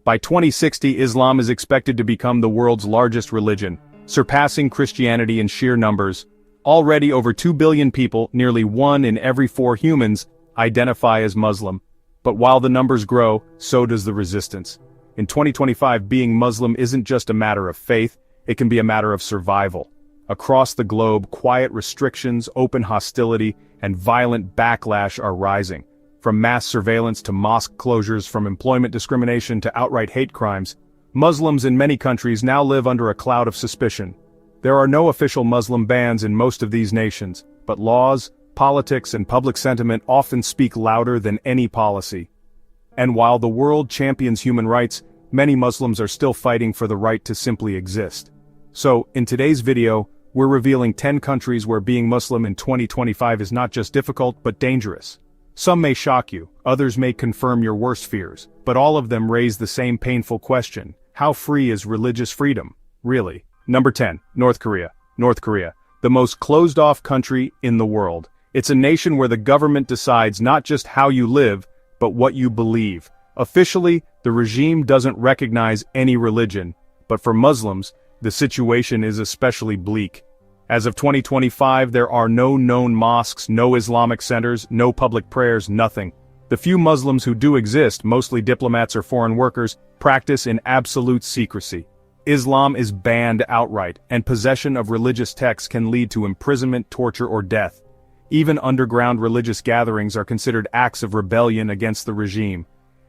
By 2060, Islam is expected to become the world's largest religion, surpassing Christianity in sheer numbers. Already over 2 billion people, nearly 1 in every 4 humans, identify as Muslim. But while the numbers grow, so does the resistance. In 2025, being Muslim isn't just a matter of faith, it can be a matter of survival. Across the globe, quiet restrictions, open hostility, and violent backlash are rising. From mass surveillance to mosque closures, from employment discrimination to outright hate crimes, Muslims in many countries now live under a cloud of suspicion. There are no official Muslim bans in most of these nations, but laws, politics, and public sentiment often speak louder than any policy. And while the world champions human rights, many Muslims are still fighting for the right to simply exist. So, in today's video, we're revealing 10 countries where being Muslim in 2025 is not just difficult, but dangerous. Some may shock you, others may confirm your worst fears, but all of them raise the same painful question: how free is religious freedom, really? Number 10, North Korea. North Korea, the most closed-off country in the world. It's a nation where the government decides not just how you live, but what you believe. Officially, the regime doesn't recognize any religion, but for Muslims, the situation is especially bleak. As of 2025, there are no known mosques, no Islamic centers, no public prayers, nothing. The few Muslims who do exist, mostly diplomats or foreign workers, practice in absolute secrecy. Islam is banned outright, and possession of religious texts can lead to imprisonment, torture, or death. Even underground religious gatherings are considered acts of rebellion against the regime.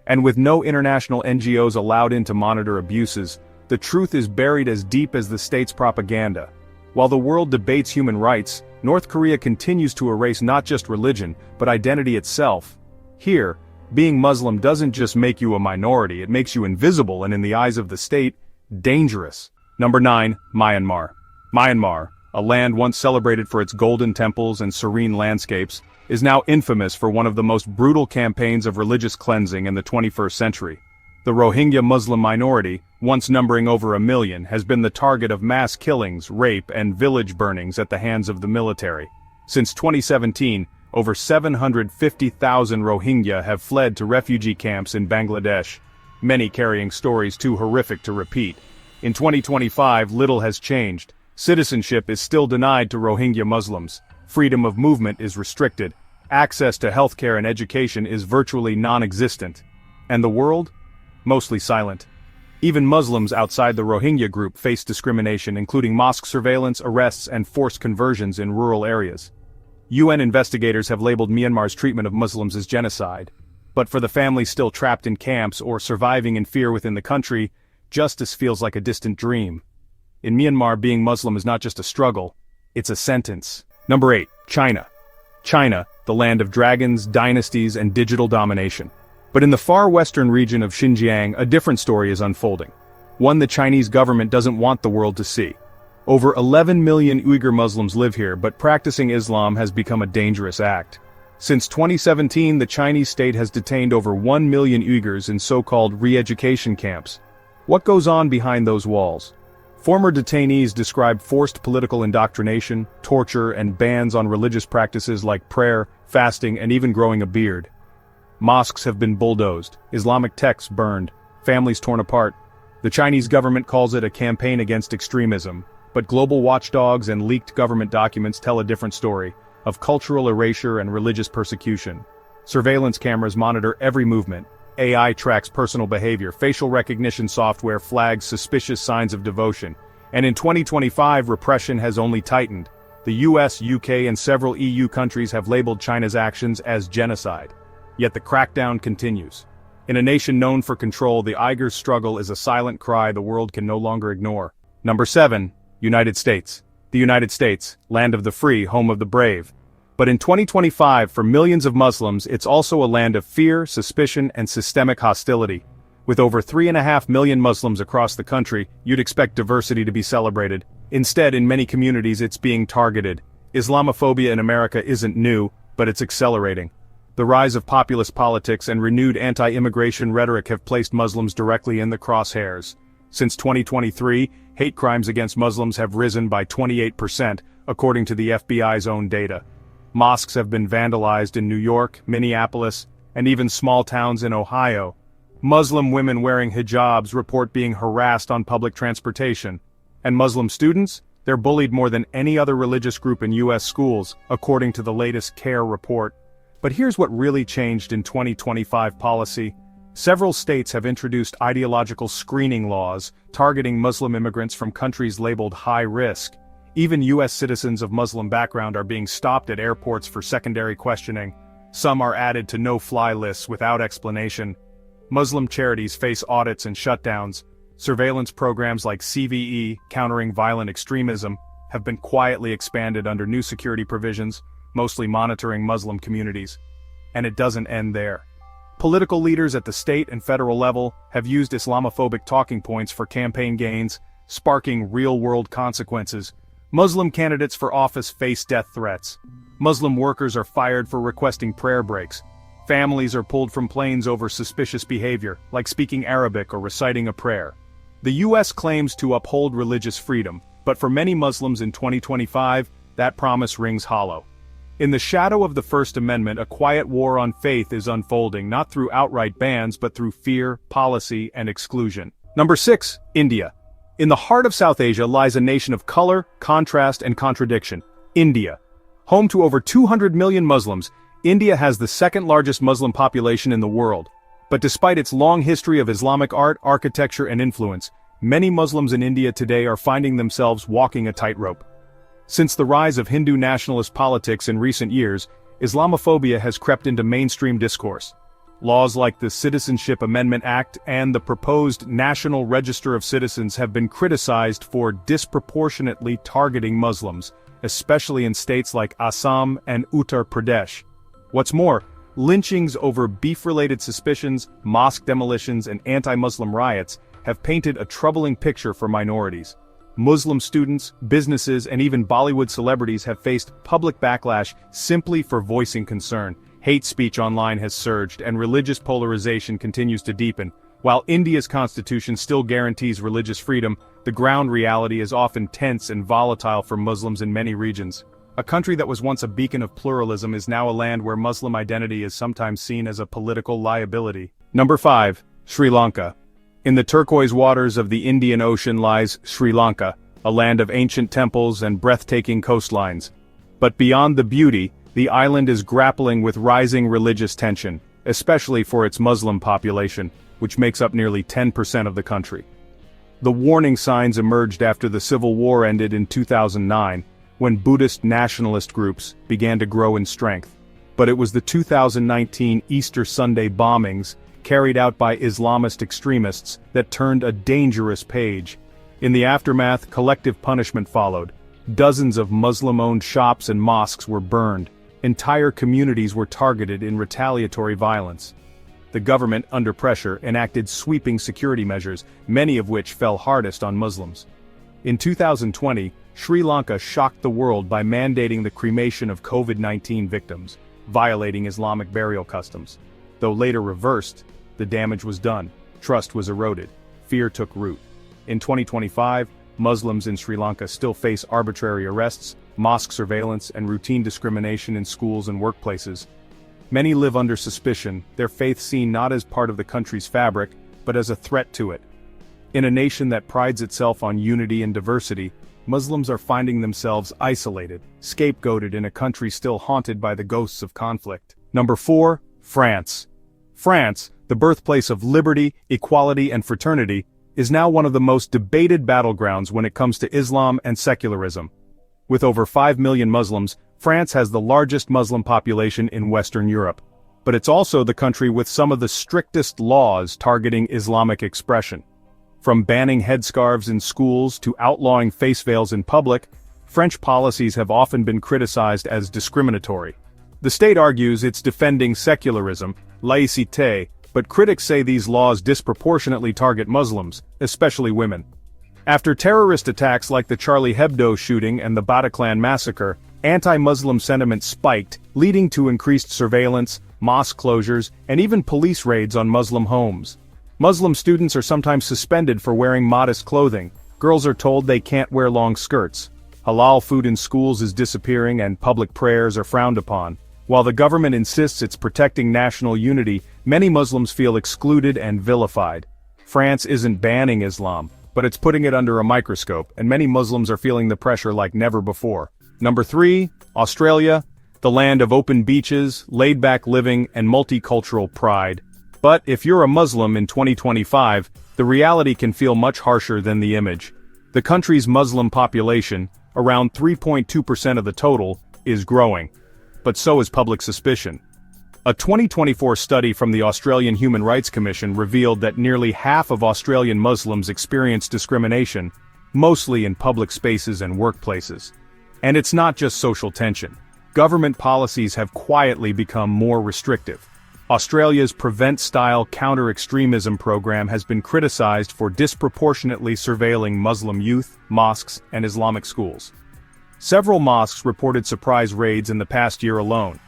And with no international NGOs allowed in to monitor abuses, the truth is buried as deep as the state's propaganda. While the world debates human rights, North Korea continues to erase not just religion, but identity itself. Here, being Muslim doesn't just make you a minority, it makes you invisible and, in the eyes of the state, dangerous. Number 9, Myanmar. Myanmar, a land once celebrated for its golden temples and serene landscapes, is now infamous for one of the most brutal campaigns of religious cleansing in the 21st century. The Rohingya Muslim minority, once numbering over 1 million, has been the target of mass killings, rape, and village burnings at the hands of the military. Since 2017, over 750,000 Rohingya have fled to refugee camps in Bangladesh, many carrying stories too horrific to repeat. In 2025, little has changed. Citizenship is still denied to Rohingya Muslims. Freedom of movement is restricted. Access to healthcare and education is virtually non-existent. And the world? Mostly silent. Even Muslims outside the Rohingya group face discrimination, including mosque surveillance, arrests, and forced conversions in rural areas. UN investigators have labeled Myanmar's treatment of Muslims as genocide. But for the families still trapped in camps or surviving in fear within the country, justice feels like a distant dream. In Myanmar, being Muslim is not just a struggle, it's a sentence. Number 8, China. China, the land of dragons, dynasties, and digital domination. But in the far western region of Xinjiang, a different story is unfolding. One the Chinese government doesn't want the world to see. Over 11 million Uyghur Muslims live here, but practicing Islam has become a dangerous act. Since 2017, the Chinese state has detained over 1 million Uyghurs in so-called re-education camps. What goes on behind those walls? Former detainees describe forced political indoctrination, torture, and bans on religious practices like prayer, fasting, and even growing a beard. Mosques have been bulldozed, Islamic texts burned, families torn apart. The Chinese government calls it a campaign against extremism, but global watchdogs and leaked government documents tell a different story, of cultural erasure and religious persecution. Surveillance cameras monitor every movement. AI tracks personal behavior, facial recognition software flags suspicious signs of devotion. And in 2025, repression has only tightened. The US, UK, and several EU countries have labeled China's actions as genocide. Yet the crackdown continues. In a nation known for control, the Uyghurs' struggle is a silent cry the world can no longer ignore. Number 7, United States. The United States, land of the free, home of the brave. But in 2025, for millions of Muslims, it's also a land of fear, suspicion, and systemic hostility. With over 3.5 million Muslims across the country, you'd expect diversity to be celebrated. Instead, in many communities, it's being targeted. Islamophobia in America isn't new, but it's accelerating. The rise of populist politics and renewed anti-immigration rhetoric have placed Muslims directly in the crosshairs. Since 2023, hate crimes against Muslims have risen by 28%, according to the FBI's own data. Mosques have been vandalized in New York, Minneapolis, and even small towns in Ohio. Muslim women wearing hijabs report being harassed on public transportation. And Muslim students? They're bullied more than any other religious group in U.S. schools, according to the latest CARE report. But here's what really changed in 2025 policy. Several states have introduced ideological screening laws, targeting Muslim immigrants from countries labeled high risk. Even U.S. citizens of Muslim background are being stopped at airports for secondary questioning. Some are added to no-fly lists without explanation. Muslim charities face audits and shutdowns. Surveillance programs like CVE, Countering Violent Extremism, have been quietly expanded under new security provisions, mostly monitoring Muslim communities. And it doesn't end there. Political leaders at the state and federal level have used Islamophobic talking points for campaign gains, sparking real-world consequences. Muslim candidates for office face death threats. Muslim workers are fired for requesting prayer breaks. Families are pulled from planes over suspicious behavior, like speaking Arabic or reciting a prayer. The U.S. claims to uphold religious freedom, but for many Muslims in 2025, that promise rings hollow. In the shadow of the First Amendment, a quiet war on faith is unfolding, not through outright bans but through fear, policy, and exclusion. Number 6. India. In the heart of South Asia lies a nation of color, contrast, and contradiction. India. Home to over 200 million Muslims, India has the second-largest Muslim population in the world. But despite its long history of Islamic art, architecture, and influence, many Muslims in India today are finding themselves walking a tightrope. Since the rise of Hindu nationalist politics in recent years, Islamophobia has crept into mainstream discourse. Laws like the Citizenship Amendment Act and the proposed National Register of Citizens have been criticized for disproportionately targeting Muslims, especially in states like Assam and Uttar Pradesh. What's more, lynchings over beef-related suspicions, mosque demolitions, and anti-Muslim riots have painted a troubling picture for minorities. Muslim students, businesses, and even Bollywood celebrities have faced public backlash simply for voicing concern. Hate speech online has surged, and religious polarization continues to deepen. While India's constitution still guarantees religious freedom, the ground reality is often tense and volatile for Muslims in many regions. A country that was once a beacon of pluralism is now a land where Muslim identity is sometimes seen as a political liability. Number 5. Sri Lanka. In the turquoise waters of the Indian Ocean lies Sri Lanka, a land of ancient temples and breathtaking coastlines. But beyond the beauty, the island is grappling with rising religious tension, especially for its Muslim population, which makes up nearly 10% of the country. The warning signs emerged after the civil war ended in 2009, when Buddhist nationalist groups began to grow in strength. But it was the 2019 Easter Sunday bombings, carried out by Islamist extremists, that turned a dangerous page. In the aftermath, collective punishment followed. Dozens of Muslim-owned shops and mosques were burned. Entire communities were targeted in retaliatory violence. The government, under pressure, enacted sweeping security measures, many of which fell hardest on Muslims. In 2020, Sri Lanka shocked the world by mandating the cremation of COVID-19 victims, violating Islamic burial customs. Though later reversed, the damage was done, trust was eroded, fear took root. In 2025, Muslims in Sri Lanka still face arbitrary arrests, mosque surveillance, and routine discrimination in schools and workplaces. Many live under suspicion, their faith seen not as part of the country's fabric, but as a threat to it. In a nation that prides itself on unity and diversity, Muslims are finding themselves isolated, scapegoated in a country still haunted by the ghosts of conflict. Number 4. France. France, the birthplace of liberty, equality, and fraternity, is now one of the most debated battlegrounds when it comes to Islam and secularism. With over 5 million Muslims, France has the largest Muslim population in Western Europe. But it's also the country with some of the strictest laws targeting Islamic expression. From banning headscarves in schools to outlawing face veils in public, French policies have often been criticized as discriminatory. The state argues it's defending secularism, laïcité, but critics say these laws disproportionately target Muslims, especially women. After terrorist attacks like the Charlie Hebdo shooting and the Bataclan massacre, anti-Muslim sentiment spiked, leading to increased surveillance, mosque closures, and even police raids on Muslim homes. Muslim students are sometimes suspended for wearing modest clothing. Girls are told they can't wear long skirts. Halal food in schools is disappearing and public prayers are frowned upon. While the government insists it's protecting national unity, Many Muslims feel excluded and vilified. France isn't banning Islam, but it's putting it under a microscope, and many Muslims are feeling the pressure like never before. Number 3, Australia, the land of open beaches, laid-back living, and multicultural pride. But if you're a Muslim in 2025, the reality can feel much harsher than the image. The country's Muslim population, around 3.2% of the total, is growing. But so is public suspicion. A 2024 study from the Australian Human Rights Commission revealed that nearly half of Australian Muslims experience discrimination, mostly in public spaces and workplaces. And it's not just social tension. Government policies have quietly become more restrictive. Australia's Prevent-style counter-extremism program has been criticized for disproportionately surveilling Muslim youth, mosques, and Islamic schools. Several mosques reported surprise raids in the past year alone.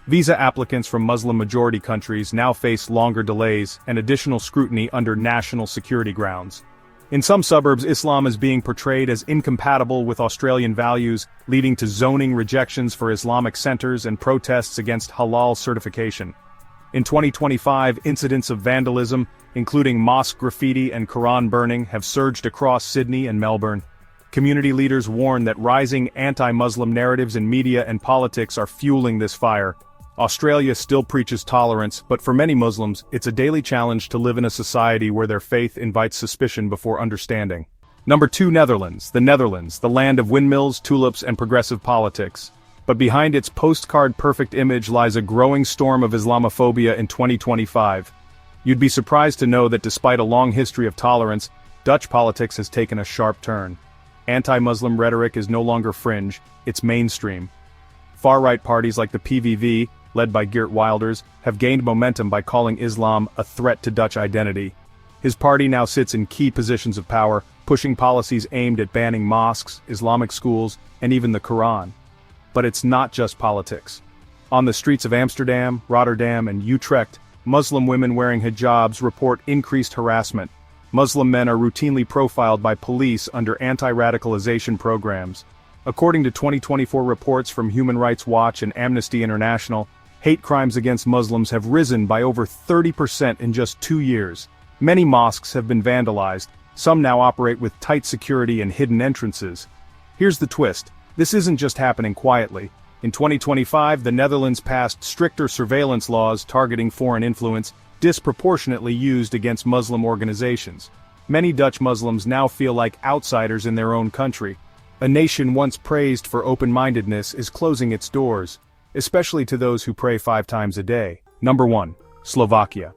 Visa applicants from Muslim-majority countries now face longer delays and additional scrutiny under national security grounds. In some suburbs, Islam is being portrayed as incompatible with Australian values, leading to zoning rejections for Islamic centers and protests against halal certification. In 2025, incidents of vandalism, including mosque graffiti and Quran burning, have surged across Sydney and Melbourne. Community leaders warn that rising anti-Muslim narratives in media and politics are fueling this fire. Australia still preaches tolerance, but for many Muslims, it's a daily challenge to live in a society where their faith invites suspicion before understanding. Number 2, Netherlands, the land of windmills, tulips, and progressive politics. But behind its postcard-perfect image lies a growing storm of Islamophobia in 2025. You'd be surprised to know that despite a long history of tolerance, Dutch politics has taken a sharp turn. Anti-Muslim rhetoric is no longer fringe, it's mainstream. Far-right parties like the PVV, led by Geert Wilders, have gained momentum by calling Islam a threat to Dutch identity. His party now sits in key positions of power, pushing policies aimed at banning mosques, Islamic schools, and even the Quran. But it's not just politics. On the streets of Amsterdam, Rotterdam, and Utrecht, Muslim women wearing hijabs report increased harassment. Muslim men are routinely profiled by police under anti-radicalization programs. According to 2024 reports from Human Rights Watch and Amnesty International, hate crimes against Muslims have risen by over 30% in just 2 years. Many mosques have been vandalized, some now operate with tight security and hidden entrances. Here's the twist. This isn't just happening quietly. In 2025, the Netherlands passed stricter surveillance laws targeting foreign influence, disproportionately used against Muslim organizations. Many Dutch Muslims now feel like outsiders in their own country. A nation once praised for open-mindedness is closing its doors, especially to those who pray 5 times a day. Number 1, Slovakia.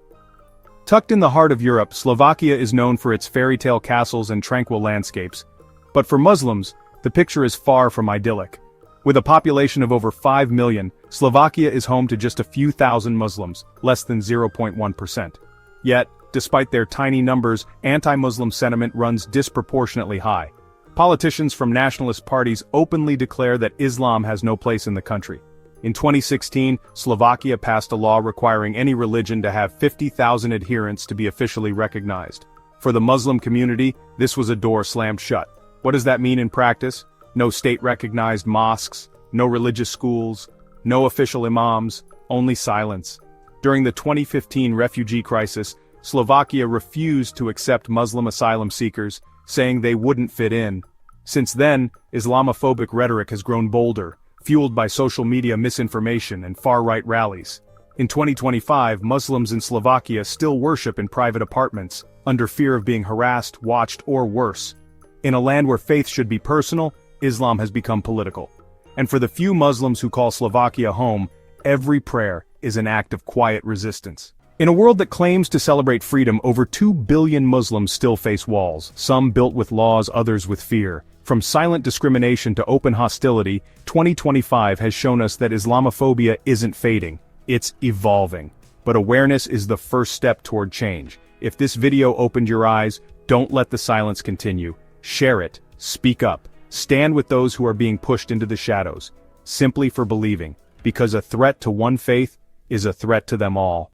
Tucked in the heart of Europe, Slovakia is known for its fairy tale castles and tranquil landscapes. But for Muslims, the picture is far from idyllic. With a population of over 5 million, Slovakia is home to just a few thousand Muslims, less than 0.1%. Yet, despite their tiny numbers, anti-Muslim sentiment runs disproportionately high. Politicians from nationalist parties openly declare that Islam has no place in the country. In 2016, Slovakia passed a law requiring any religion to have 50,000 adherents to be officially recognized. For the Muslim community, this was a door slammed shut. What does that mean in practice? No state-recognized mosques, no religious schools, no official imams, only silence. During the 2015 refugee crisis, Slovakia refused to accept Muslim asylum seekers, saying they wouldn't fit in. Since then, Islamophobic rhetoric has grown bolder, fueled by social media misinformation and far-right rallies. In 2025, Muslims in Slovakia still worship in private apartments, under fear of being harassed, watched, or worse. In a land where faith should be personal, Islam has become political. And for the few Muslims who call Slovakia home, every prayer is an act of quiet resistance. In a world that claims to celebrate freedom, over 2 billion Muslims still face walls, some built with laws, others with fear. From silent discrimination to open hostility, 2025 has shown us that Islamophobia isn't fading, it's evolving. But awareness is the first step toward change. If this video opened your eyes, don't let the silence continue. Share it, speak up, stand with those who are being pushed into the shadows, simply for believing, because a threat to one faith is a threat to them all.